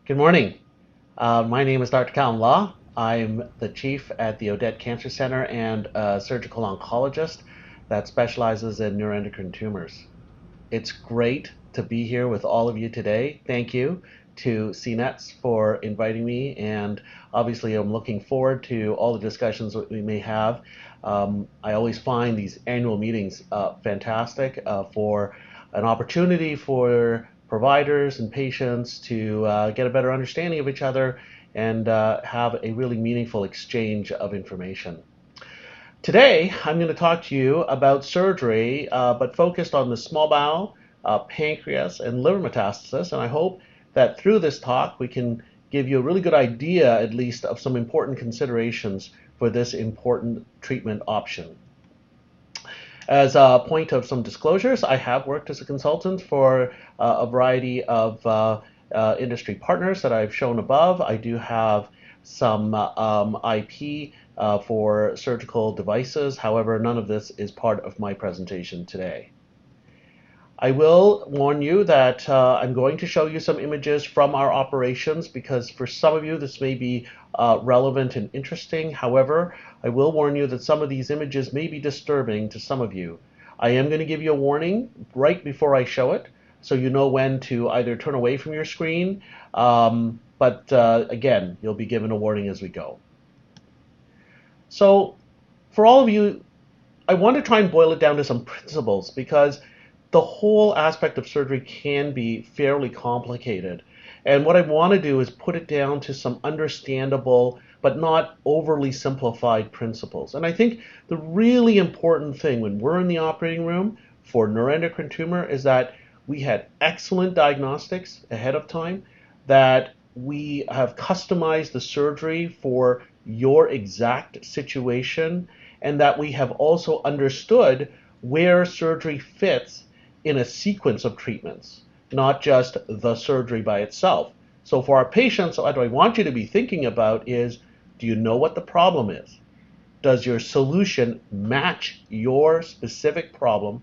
Good morning. My name is Dr. Callan Law. I'm the chief at the Odette Cancer Center and a surgical oncologist that specializes in neuroendocrine tumors. It's great to be here with all of you today. Thank you to pNETs for inviting me, and obviously I'm looking forward to all the discussions that we may have. I always find these annual meetings fantastic for an opportunity for providers and patients to get a better understanding of each other and have a really meaningful exchange of information. Today, I'm going to talk to you about surgery, but focused on the small bowel, pancreas, and liver metastasis. And I hope that through this talk, we can give you a really good idea, at least, of some important considerations for this important treatment option. As a point of some disclosures, I have worked as a consultant for a variety of industry partners that I've shown above. I do have some IP for surgical devices. However, none of this is part of my presentation today. I will warn you that I'm going to show you some images from our operations because for some of you this may be relevant and interesting. However, I will warn you that some of these images may be disturbing to some of you. I am going to give you a warning right before I show it so you know when to either turn away from your screen, but again, you'll be given a warning as we go. So for all of you, I want to try and boil it down to some principles because the whole aspect of surgery can be fairly complicated. And what I want to do is put it down to some understandable but not overly simplified principles. And I think the really important thing when we're in the operating room for neuroendocrine tumor is that we had excellent diagnostics ahead of time, that we have customized the surgery for your exact situation, and that we have also understood where surgery fits in a sequence of treatments, not just the surgery by itself. So for our patients, what I want you to be thinking about is, do you know what the problem is? Does your solution match your specific problem?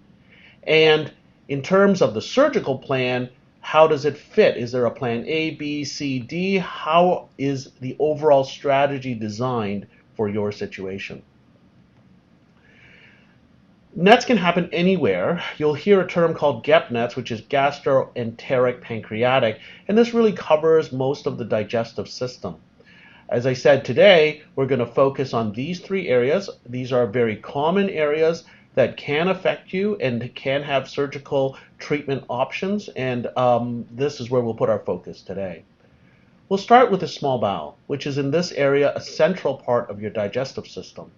And in terms of the surgical plan, how does it fit? Is there a plan A, B, C, D? How is the overall strategy designed for your situation? NETs can happen anywhere. You'll hear a term called GEP-NETs, which is gastroenteric pancreatic, and this really covers most of the digestive system. As I said, today we're going to focus on these three areas. These are very common areas that can affect you and can have surgical treatment options, and this is where we'll put our focus today. We'll start with the small bowel, which is in this area a central part of your digestive system.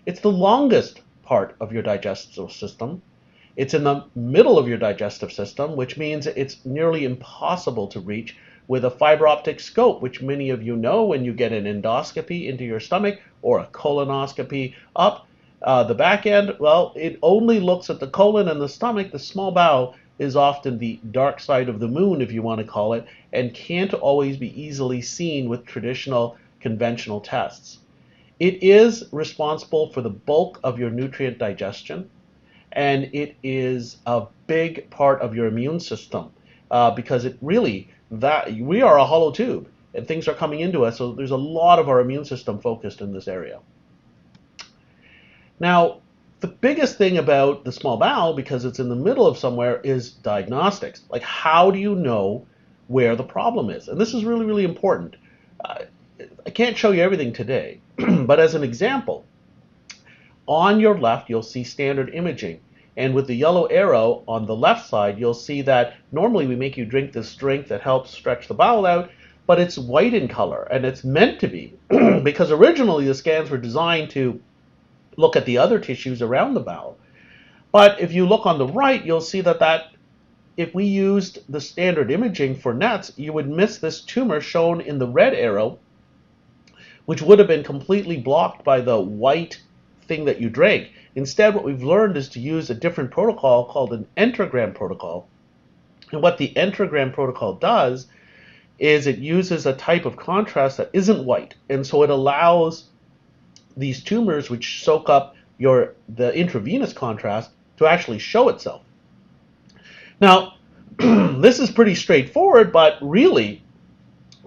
It's the longest part of your digestive system. It's in the middle of your digestive system, which means it's nearly impossible to reach with a fiber optic scope, which many of you know when you get an endoscopy into your stomach or a colonoscopy up the back end. Well, it only looks at the colon and the stomach. The small bowel is often the dark side of the moon, if you want to call it, and can't always be easily seen with traditional conventional tests. It is responsible for the bulk of your nutrient digestion, and it is a big part of your immune system because it really, that we are a hollow tube and things are coming into us, so there's a lot of our immune system focused in this area. Now, the biggest thing about the small bowel, because it's in the middle of somewhere, is diagnostics. Like, how do you know where the problem is? And this is really, really important. I can't show you everything today, but as an example, on your left, you'll see standard imaging. And with the yellow arrow on the left side, you'll see that normally we make you drink this drink that helps stretch the bowel out, but it's white in color, and it's meant to be because originally the scans were designed to look at the other tissues around the bowel. But if you look on the right, you'll see that if we used the standard imaging for NETs, you would miss this tumor shown in the red arrow, which would have been completely blocked by the white thing that you drank. Instead, what we've learned is to use a different protocol called an enterogram protocol. And what the enterogram protocol does is it uses a type of contrast that isn't white. And so it allows these tumors, which soak up the intravenous contrast, to actually show itself. Now, this is pretty straightforward, but really,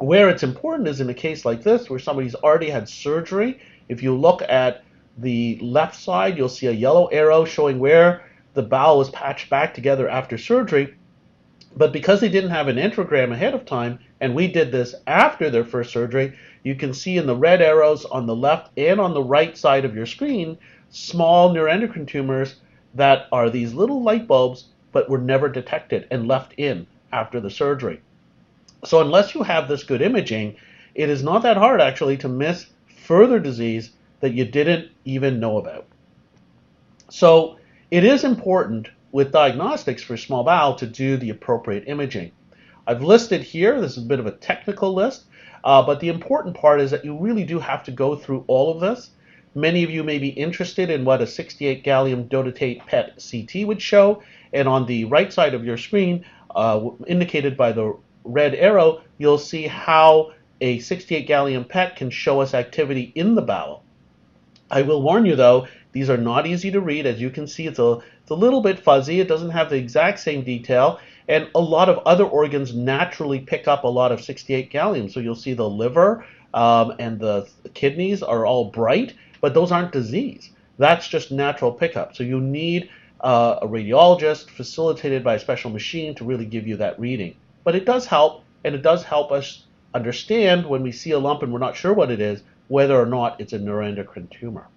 Where it's important is in a case like this, where somebody's already had surgery. If you look at the left side, you'll see a yellow arrow showing where the bowel was patched back together after surgery. But because they didn't have an angiogram ahead of time, and we did this after their first surgery, you can see in the red arrows on the left and on the right side of your screen, small neuroendocrine tumors that are these little light bulbs, but were never detected and left in after the surgery. So unless you have this good imaging, it is not that hard actually to miss further disease that you didn't even know about. So it is important with diagnostics for small bowel to do the appropriate imaging. I've listed here, this is a bit of a technical list, but the important part is that you really do have to go through all of this. Many of you may be interested in what a 68 gallium dotatate PET CT would show, and on the right side of your screen, indicated by the red arrow, you'll see how a 68 gallium PET can show us activity in the bowel. I will warn you though, these are not easy to read. As you can see, it's a little bit fuzzy. It doesn't have the exact same detail, and a lot of other organs naturally pick up a lot of 68 gallium. So you'll see the liver and the kidneys are all bright, but those aren't disease. That's just natural pickup. So you need a radiologist facilitated by a special machine to really give you that reading. But it does help, and it does help us understand when we see a lump and we're not sure what it is, whether or not it's a neuroendocrine tumor.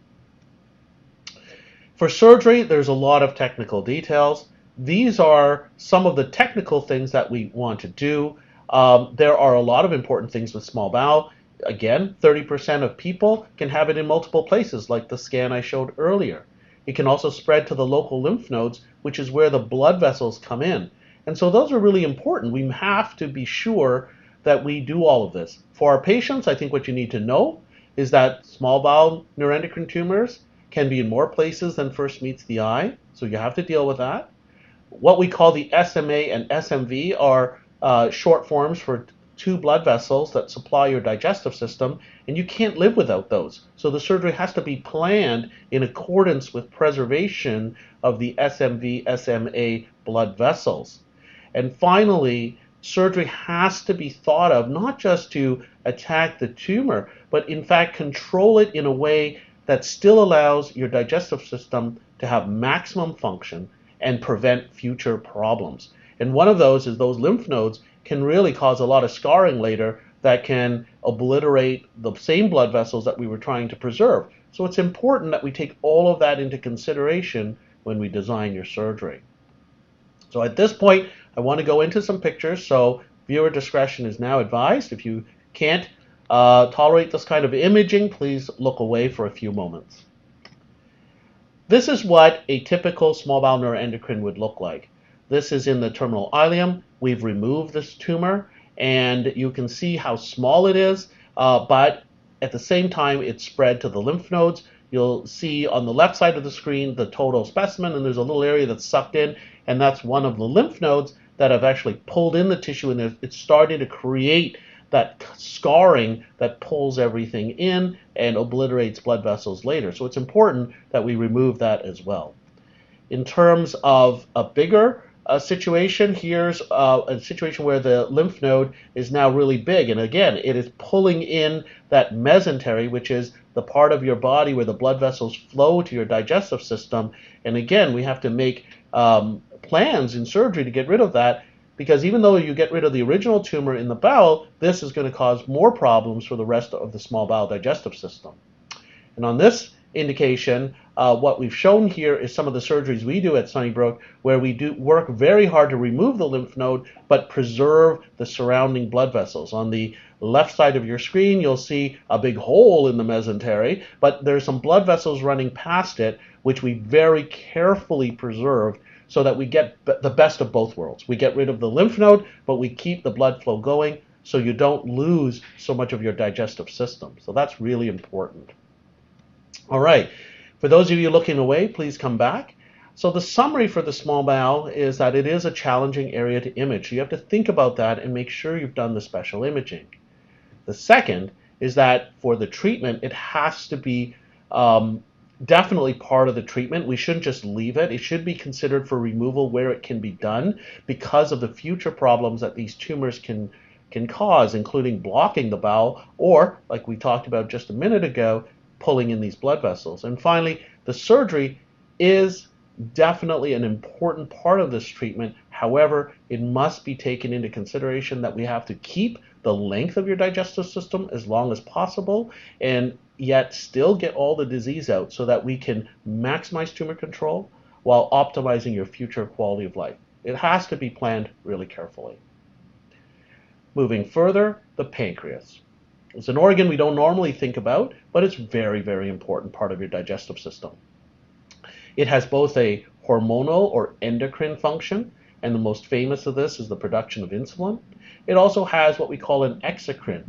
For surgery, there's a lot of technical details. These are some of the technical things that we want to do. There are a lot of important things with small bowel. Again, 30% of people can have it in multiple places, like the scan I showed earlier. It can also spread to the local lymph nodes, which is where the blood vessels come in. And so those are really important. We have to be sure that we do all of this. For our patients, I think what you need to know is that small bowel neuroendocrine tumors can be in more places than first meets the eye, so you have to deal with that. What we call the SMA and SMV are short forms for two blood vessels that supply your digestive system, and you can't live without those. So the surgery has to be planned in accordance with preservation of the SMV, SMA blood vessels. And finally, surgery has to be thought of not just to attack the tumor, but in fact control it in a way that still allows your digestive system to have maximum function and prevent future problems. And one of those is those lymph nodes can really cause a lot of scarring later that can obliterate the same blood vessels that we were trying to preserve. So it's important that we take all of that into consideration when we design your surgery. So at this point, I want to go into some pictures, so viewer discretion is now advised. If you can't tolerate this kind of imaging, please look away for a few moments. This is what a typical small bowel neuroendocrine would look like. This is in the terminal ileum. We've removed this tumor, and you can see how small it is, but at the same time, it's spread to the lymph nodes. You'll see on the left side of the screen the total specimen, and there's a little area that's sucked in, and that's one of the lymph nodes that have actually pulled in the tissue, and it's starting to create that scarring that pulls everything in and obliterates blood vessels later. So it's important that we remove that as well. In terms of a bigger situation, here's a situation where the lymph node is now really big, and again, it is pulling in that mesentery, which is the part of your body where the blood vessels flow to your digestive system. And again, we have to make plans in surgery to get rid of that, because even though you get rid of the original tumor in the bowel, this is going to cause more problems for the rest of the small bowel digestive system. And on this indication, what we've shown here is some of the surgeries we do at Sunnybrook, where we do work very hard to remove the lymph node but preserve the surrounding blood vessels. On the left side of your screen, you'll see a big hole in the mesentery, but there's some blood vessels running past it, which we very carefully preserved so that we get the best of both worlds. We get rid of the lymph node, but we keep the blood flow going so you don't lose so much of your digestive system. So that's really important. All right, for those of you looking away, please come back. So the summary for the small bowel is that it is a challenging area to image. So you have to think about that and make sure you've done the special imaging. The second is that for the treatment, it has to be definitely part of the treatment. We shouldn't just leave it. It should be considered for removal where it can be done because of the future problems that these tumors can can cause, including blocking the bowel or, like we talked about just a minute ago, pulling in these blood vessels. And finally, the surgery is definitely an important part of this treatment. However, it must be taken into consideration that we have to keep the length of your digestive system as long as possible and yet still get all the disease out so that we can maximize tumor control while optimizing your future quality of life. It has to be planned really carefully. Moving further, the pancreas. It's an organ we don't normally think about, but it's very, very important part of your digestive system. It has both a hormonal or endocrine function, and the most famous of this is the production of insulin. It also has what we call an exocrine.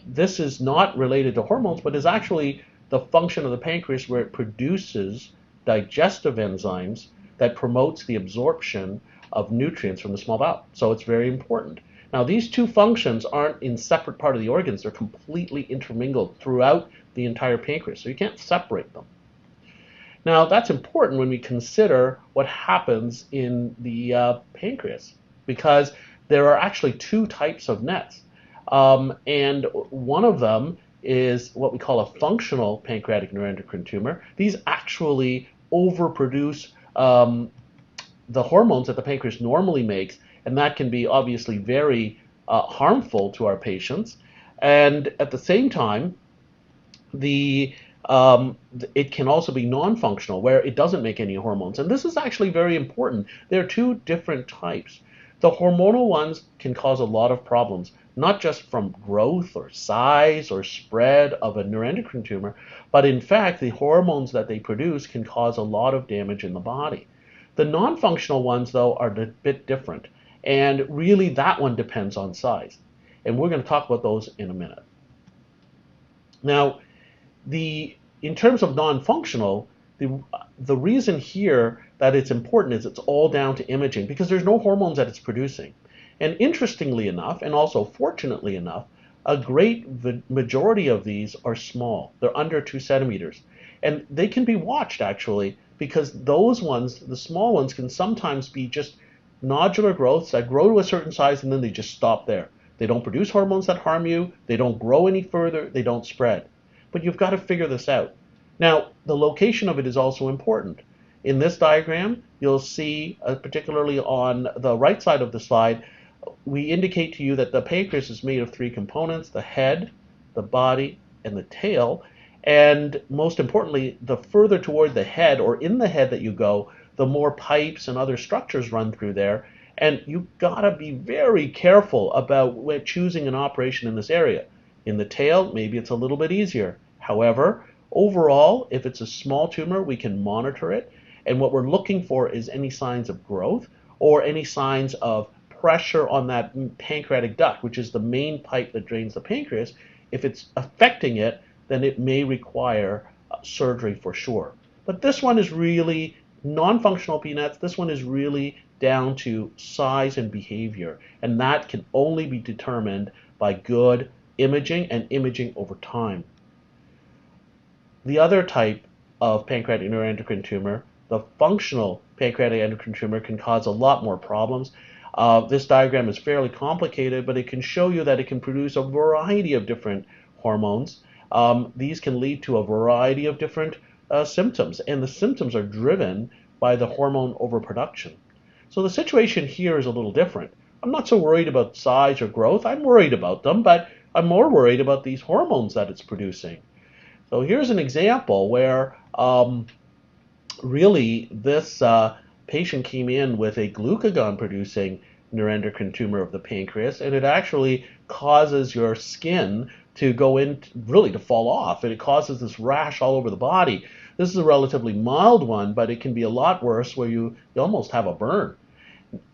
This is not related to hormones, but is actually the function of the pancreas where it produces digestive enzymes that promotes the absorption of nutrients from the small bowel. So it's very important. Now, these two functions aren't in separate part of the organs. They're completely intermingled throughout the entire pancreas, so you can't separate them. Now, that's important when we consider what happens in the pancreas, because there are actually two types of NETs. And one of them is what we call a functional pancreatic neuroendocrine tumor. These actually overproduce the hormones that the pancreas normally makes, and that can be obviously very harmful to our patients. And at the same time, it can also be non-functional, where it doesn't make any hormones. And this is actually very important. There are two different types. The hormonal ones can cause a lot of problems, not just from growth or size or spread of a neuroendocrine tumor, but in fact, the hormones that they produce can cause a lot of damage in the body. The non-functional ones, though, are a bit different. And really, that one depends on size. And we're going to talk about those in a minute. Now, in terms of non-functional, the reason here that it's important is it's all down to imaging, because there's no hormones that it's producing. And interestingly enough, and also fortunately enough, a great majority of these are small. They're under 2 centimeters. And they can be watched, actually, because those ones, the small ones, can sometimes be just nodular growths that grow to a certain size and then they just stop there. They don't produce hormones that harm you. They don't grow any further. They don't spread. But you've got to figure this out. Now, the location of it is also important. In this diagram, you'll see, particularly on the right side of the slide, we indicate to you that the pancreas is made of 3 components: the head, the body, and the tail. And most importantly, the further toward the head or in the head that you go, the more pipes and other structures run through there. And you've got to be very careful about choosing an operation in this area. In the tail, maybe it's a little bit easier. However, overall, if it's a small tumor, we can monitor it. And what we're looking for is any signs of growth or any signs of pressure on that pancreatic duct, which is the main pipe that drains the pancreas. If it's affecting it, then it may require surgery for sure. But this one is really non-functional pNETs. This one is really down to size and behavior, and that can only be determined by good imaging and imaging over time. The other type of pancreatic neuroendocrine tumor, the functional pancreatic endocrine tumor, can cause a lot more problems. This diagram is fairly complicated, but it can show you that it can produce a variety of different hormones. These can lead to a variety of different symptoms, and the symptoms are driven by the hormone overproduction. So the situation here is a little different. I'm not so worried about size or growth. I'm worried about them, but I'm more worried about these hormones that it's producing. So here's an example where really this patient came in with a glucagon-producing neuroendocrine tumor of the pancreas, and it actually causes your skin to go in, really to fall off, and it causes this rash all over the body. This is a relatively mild one, but it can be a lot worse where you almost have a burn.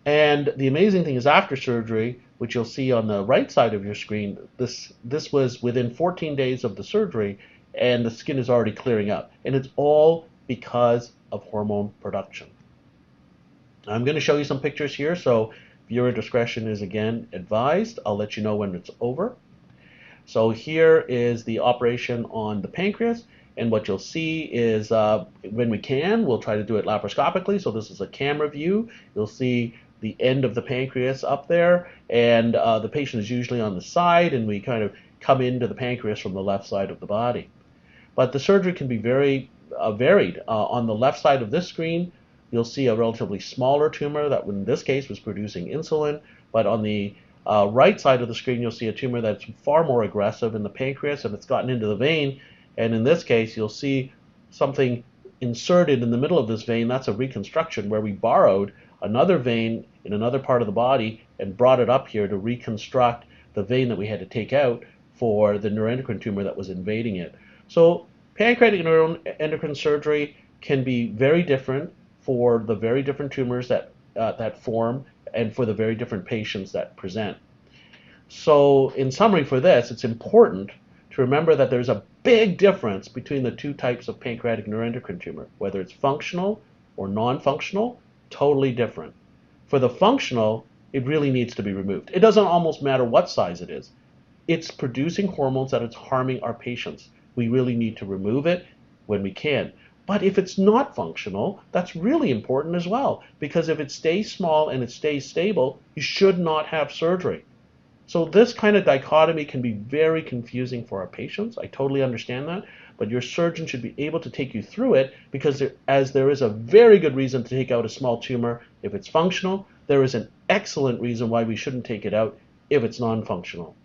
And the amazing thing is, after surgery, which you'll see on the right side of your screen, this was within 14 days of the surgery, and the skin is already clearing up. And it's all because of hormone production. I'm going to show you some pictures here, so viewer discretion is again advised. I'll let you know when it's over. So here is the operation on the pancreas, and what you'll see is when we can, we'll try to do it laparoscopically. So this is a camera view. You'll see the end of the pancreas up there, and the patient is usually on the side, and we kind of come into the pancreas from the left side of the body. But the surgery can be very varied. On the left side of this screen, you'll see a relatively smaller tumor that in this case was producing insulin, but on the right side of the screen, you'll see a tumor that's far more aggressive in the pancreas, and it's gotten into the vein. And in this case, you'll see something inserted in the middle of this vein. That's a reconstruction where we borrowed another vein in another part of the body and brought it up here to reconstruct the vein that we had to take out for the neuroendocrine tumor that was invading it. So pancreatic neuroendocrine surgery can be very different for the very different tumors that form and for the very different patients that present. So in summary for this, it's important to remember that there's a big difference between the two types of pancreatic neuroendocrine tumor, whether it's functional or non-functional, totally different. For the functional, it really needs to be removed. It doesn't almost matter what size it is. It's producing hormones that it's harming our patients. We really need to remove it when we can. But if it's not functional, that's really important as well, because if it stays small and it stays stable, you should not have surgery. So this kind of dichotomy can be very confusing for our patients. I totally understand that, but your surgeon should be able to take you through it, because there is a very good reason to take out a small tumor if it's functional, there is an excellent reason why we shouldn't take it out if it's non-functional.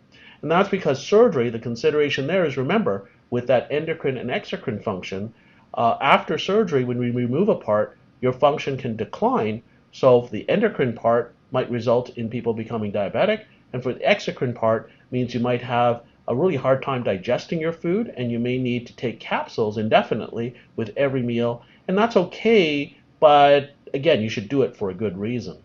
And that's because surgery, the consideration there is, remember, with that endocrine and exocrine function, after surgery, when we remove a part, your function can decline. So the endocrine part might result in people becoming diabetic, and for the exocrine part means you might have a really hard time digesting your food, and you may need to take capsules indefinitely with every meal. And that's okay, but again, you should do it for a good reason.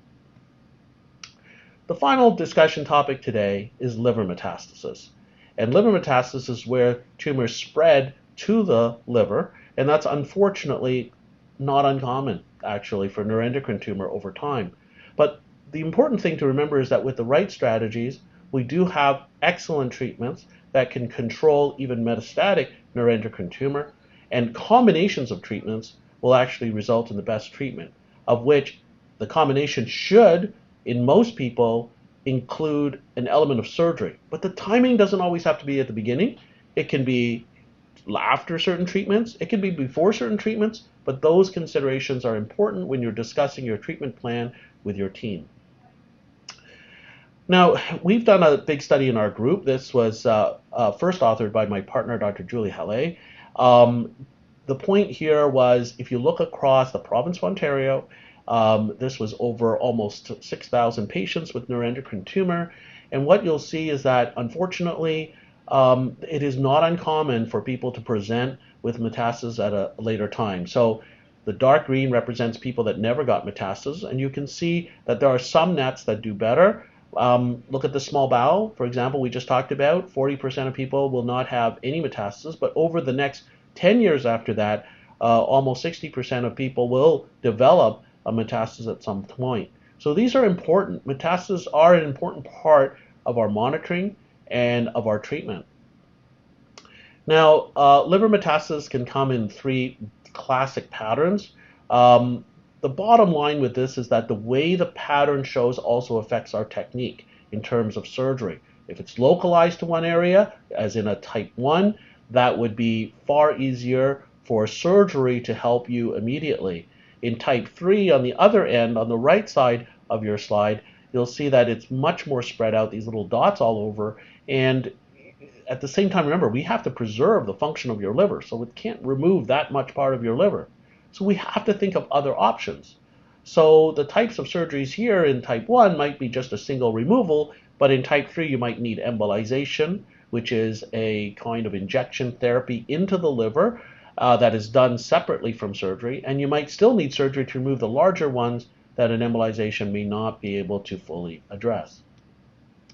The final discussion topic today is liver metastasis. And liver metastasis is where tumors spread to the liver, and that's unfortunately not uncommon, actually, for neuroendocrine tumor over time. But the important thing to remember is that with the right strategies, we do have excellent treatments that can control even metastatic neuroendocrine tumor, and combinations of treatments will actually result in the best treatment, of which the combination should, in most people, include an element of surgery. But the timing doesn't always have to be at the beginning. It can be after certain treatments, it can be before certain treatments, but those considerations are important when you're discussing your treatment plan with your team. Now, we've done a big study in our group. This was first authored by my partner, Dr. Julie Halle. The point here was, if you look across the province of Ontario, this was over almost 6,000 patients with neuroendocrine tumor, and what you'll see is that, unfortunately, it is not uncommon for people to present with metastasis at a later time. So the dark green represents people that never got metastasis, and you can see that there are some NETs that do better. Look at the small bowel, for example, we just talked about. 40% of people will not have any metastasis, but over the next 10 years after that, almost 60% of people will develop a metastasis at some point. So these are important. Metastases are an important part of our monitoring and of our treatment. Now, liver metastasis can come in three classic patterns. The bottom line with this is that the way the pattern shows also affects our technique in terms of surgery. If it's localized to one area, as in a type 1, that would be far easier for surgery to help you immediately. In type 3, on the other end, on the right side of your slide, you'll see that it's much more spread out, these little dots all over, and at the same time, remember, we have to preserve the function of your liver, so it can't remove that much part of your liver. So we have to think of other options. So the types of surgeries here in type 1 might be just a single removal, but in type 3 you might need embolization, which is a kind of injection therapy into the liver that is done separately from surgery, and you might still need surgery to remove the larger ones that an embolization may not be able to fully address.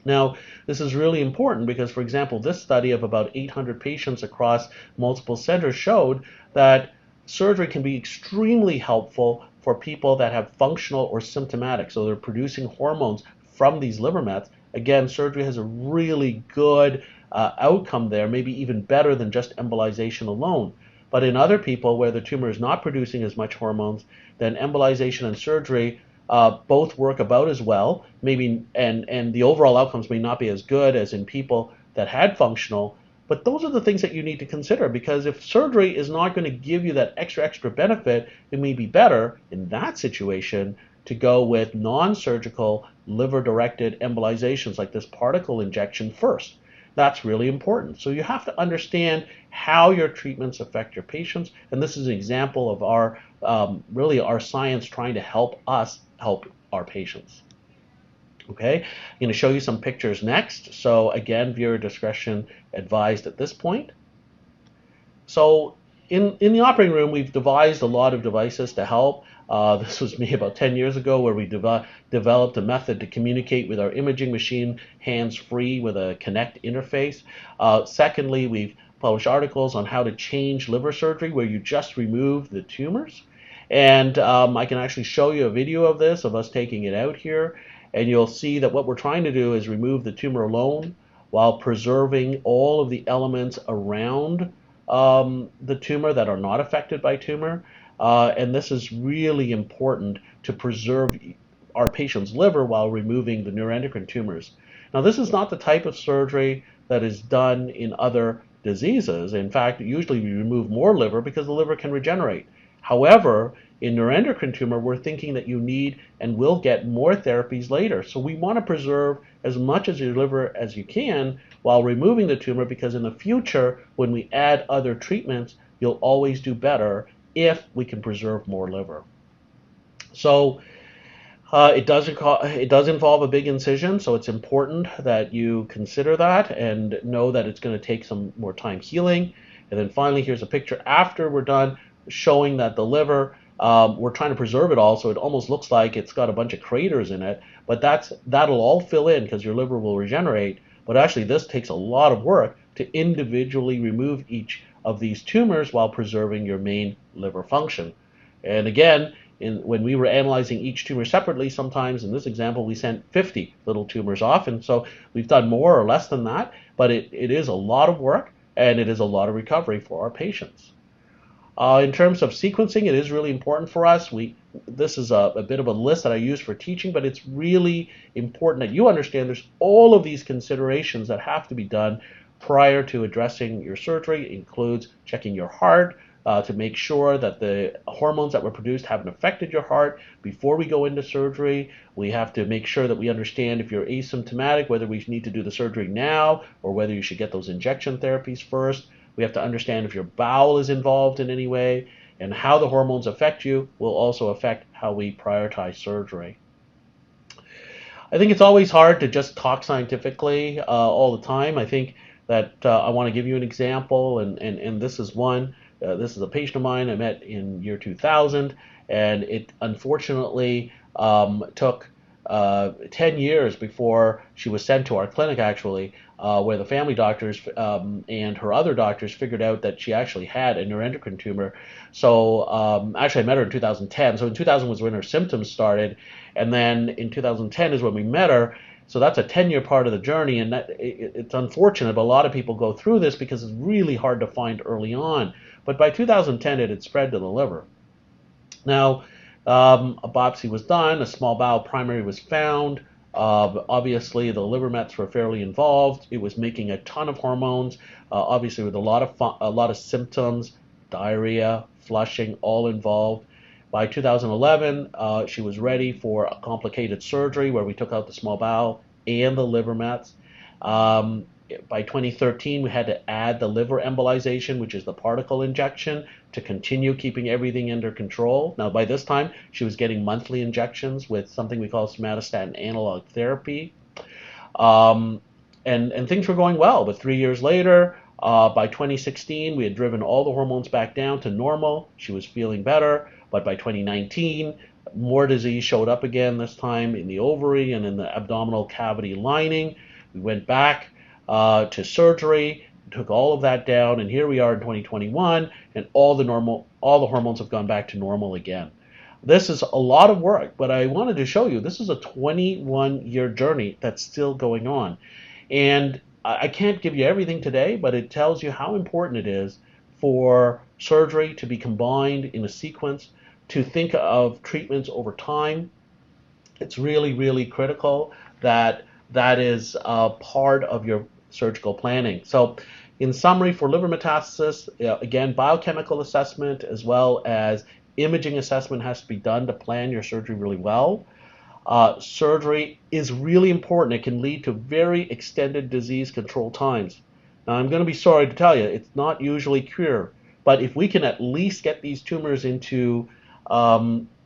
Now, this is really important because, for example, this study of about 800 patients across multiple centers showed that surgery can be extremely helpful for people that have functional or symptomatic, so they're producing hormones from these liver mets. Again, surgery has a really good outcome there, maybe even better than just embolization alone. But in other people where the tumor is not producing as much hormones, then embolization and surgery both work about as well, maybe, and the overall outcomes may not be as good as in people that had functional. But those are the things that you need to consider, because if surgery is not going to give you that extra benefit, it may be better in that situation to go with non-surgical liver-directed embolizations like this particle injection first. That's really important. So you have to understand how your treatments affect your patients, and this is an example of our really our science trying to help us help our patients. Okay, I'm going to show you some pictures next. So again, viewer discretion advised at this point. So in the operating room, we've devised a lot of devices to help. This was me about 10 years ago, where we developed a method to communicate with our imaging machine hands-free with a Connect interface. Secondly, we've published articles on how to change liver surgery, where you just remove the tumors. And I can actually show you a video of this, of us taking it out here. And you'll see that what we're trying to do is remove the tumor alone while preserving all of the elements around the tumor that are not affected by tumor. And this is really important to preserve our patient's liver while removing the neuroendocrine tumors. Now, this is not the type of surgery that is done in other diseases. In fact, usually we remove more liver because the liver can regenerate. However, in neuroendocrine tumor, we're thinking that you need and will get more therapies later. So we want to preserve as much of your liver as you can while removing the tumor, because in the future, when we add other treatments, you'll always do better if we can preserve more liver. So it does involve a big incision, so it's important that you consider that and know that it's going to take some more time healing. And then finally, here's a picture after we're done, showing that the liver, we're trying to preserve it all, so it almost looks like it's got a bunch of craters in it, but that'll all fill in because your liver will regenerate. But actually, this takes a lot of work to individually remove each of these tumors while preserving your main liver function. And again, when we were analyzing each tumor separately, sometimes in this example we sent 50 little tumors off, and so we've done more or less than that, but it is a lot of work and it is a lot of recovery for our patients. In terms of sequencing, it is really important for us. This is a bit of a list that I use for teaching, but it's really important that you understand there's all of these considerations that have to be done prior to addressing your surgery. It includes checking your heart to make sure that the hormones that were produced haven't affected your heart before we go into surgery. We have to make sure that we understand if you're asymptomatic, whether we need to do the surgery now or whether you should get those injection therapies first. We have to understand if your bowel is involved in any way, and how the hormones affect you will also affect how we prioritize surgery. I think it's always hard to just talk scientifically all the time. I think that I want to give you an example, and this is one. This is a patient of mine I met in year 2000, and it unfortunately took 10 years before she was sent to our clinic, actually, where the family doctors and her other doctors figured out that she actually had a neuroendocrine tumor. So actually I met her in 2010. So in 2000 was when her symptoms started, and then in 2010 is when we met her. So that's a 10-year part of the journey, and it's unfortunate, but a lot of people go through this because it's really hard to find early on. But by 2010, it had spread to the liver. Now, a biopsy was done, a small bowel primary was found. Obviously, the liver mets were fairly involved. It was making a ton of hormones, obviously with a lot of symptoms, diarrhea, flushing, all involved. By 2011, she was ready for a complicated surgery where we took out the small bowel and the liver mets. By 2013, we had to add the liver embolization, which is the particle injection, to continue keeping everything under control. Now, by this time, she was getting monthly injections with something we call somatostatin analog therapy. And things were going well, but 3 years later, by 2016, we had driven all the hormones back down to normal. She was feeling better, but by 2019, more disease showed up again, this time in the ovary and in the abdominal cavity lining. We went back to surgery, took all of that down, and here we are in 2021, and all the hormones have gone back to normal again. This is a lot of work, but I wanted to show you this is a 21-year journey that's still going on. And I can't give you everything today, but it tells you how important it is for surgery to be combined in a sequence, to think of treatments over time, it's really, really critical that that is part of your surgical planning. So, in summary, for liver metastasis, again, biochemical assessment as well as imaging assessment has to be done to plan your surgery really well. Surgery is really important. It can lead to very extended disease control times. Now, I'm going to be sorry to tell you, it's not usually cure, but if we can at least get these tumors into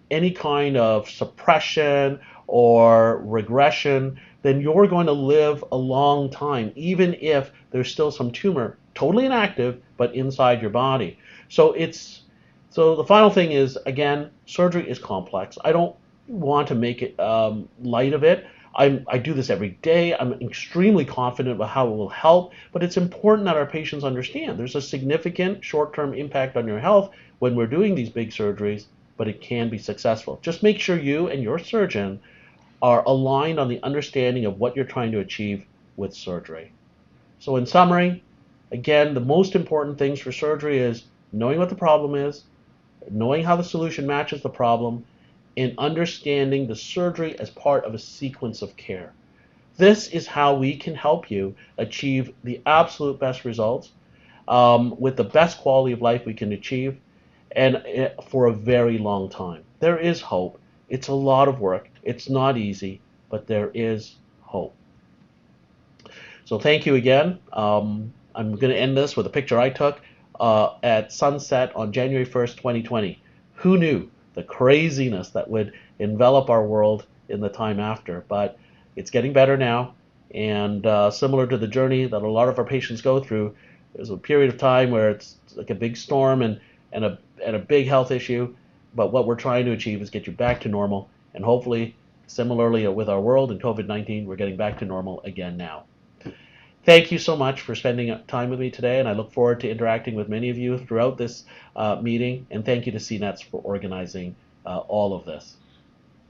any kind of suppression or regression, then you're going to live a long time, even if there's still some tumor, totally inactive, but inside your body. So the final thing is, again, surgery is complex. I don't want to make it light of it. I do this every day. I'm extremely confident about how it will help, but it's important that our patients understand there's a significant short-term impact on your health when we're doing these big surgeries, but it can be successful. Just make sure you and your surgeon are aligned on the understanding of what you're trying to achieve with surgery. So in summary, again, the most important things for surgery is knowing what the problem is, knowing how the solution matches the problem, and understanding the surgery as part of a sequence of care. This is how we can help you achieve the absolute best results with the best quality of life we can achieve and for a very long time. There is hope. It's a lot of work. It's not easy, but there is hope. So thank you again. I'm going to end this with a picture I took at sunset on January 1st, 2020. Who knew the craziness that would envelop our world in the time after? But it's getting better now, and similar to the journey that a lot of our patients go through, there's a period of time where it's like a big storm and a big health issue, but what we're trying to achieve is get you back to normal, and hopefully, similarly with our world and COVID-19, we're getting back to normal again now. Thank you so much for spending time with me today, and I look forward to interacting with many of you throughout this meeting, and thank you to CNETs for organizing all of this.